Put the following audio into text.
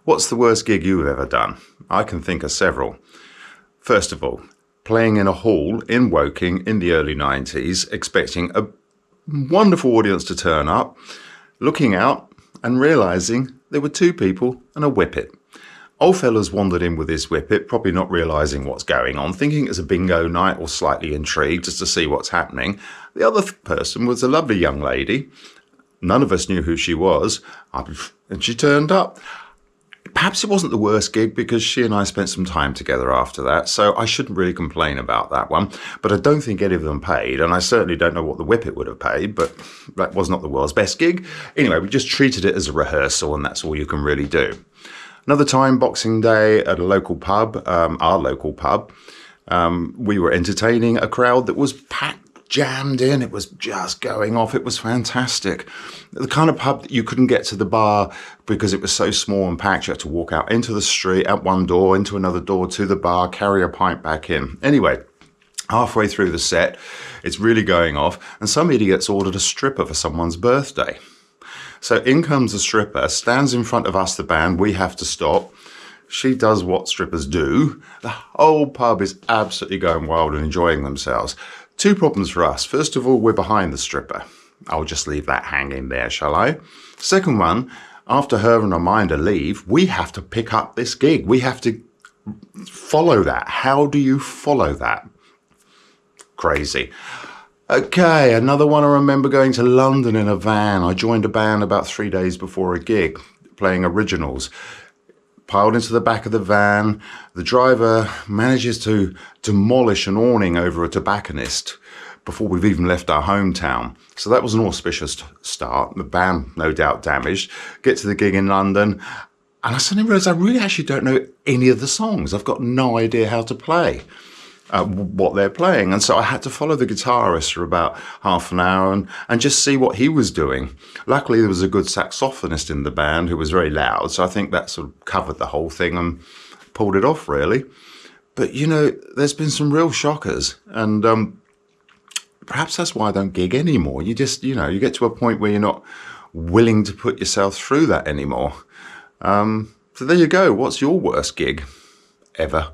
What's the worst gig you've ever done? I can think of several. First of all, playing in a hall in Woking in the early 90s, expecting a wonderful audience to turn up, looking out and realising there were two people and a whippet. Old fella's wandered in with his whippet, probably not realising what's going on, thinking it's a bingo night or slightly intrigued just to see what's happening. The other person was a lovely young lady. None of us knew who she was, and she turned up. Perhaps it wasn't the worst gig because she and I spent some time together after that, so I shouldn't really complain about that one. But I don't think any of them paid, and I certainly don't know what the whippet would have paid, but that was not the world's best gig. Anyway, we just treated it as a rehearsal, and that's all you can really do. Another time, Boxing Day at a local pub, our local pub, we were entertaining a crowd that was packed, jammed in. It was just going off. It was fantastic. The kind of pub that you couldn't get to the bar because it was so small and packed. You had to walk out into the street, out one door, into another door, to the bar, carry a pint back in. Anyway, halfway through the set, it's really going off, and some idiot's ordered a stripper for someone's birthday. So in comes the stripper, stands in front of us, the band. We have to stop. She does what strippers do. The whole pub is absolutely going wild and enjoying themselves. Two problems for us. First of all, we're behind the stripper. I'll just leave that hanging there, shall I? Second one, after her and Amanda leave, we have to pick up this gig. We have to follow that. How do you follow that? Crazy. Okay, another one. I remember going to London in a van. I joined a band about 3 days before a gig, playing originals. Piled into the back of the van. The driver manages to demolish an awning over a tobacconist before we've even left our hometown. So that was an auspicious start. The band, no doubt, damaged. Get to the gig in London, and I suddenly realised I really actually don't know any of the songs. I've got no idea how to play what they're playing. And so I had to follow the guitarist for about half an hour and just see what he was doing. Luckily, there was a good saxophonist in the band who was very loud. So I think that sort of covered the whole thing and pulled it off, really. But, you know, there's been some real shockers. And perhaps that's why I don't gig anymore. You just, you know, you get to a point where you're not willing to put yourself through that anymore. So there you go. What's your worst gig ever?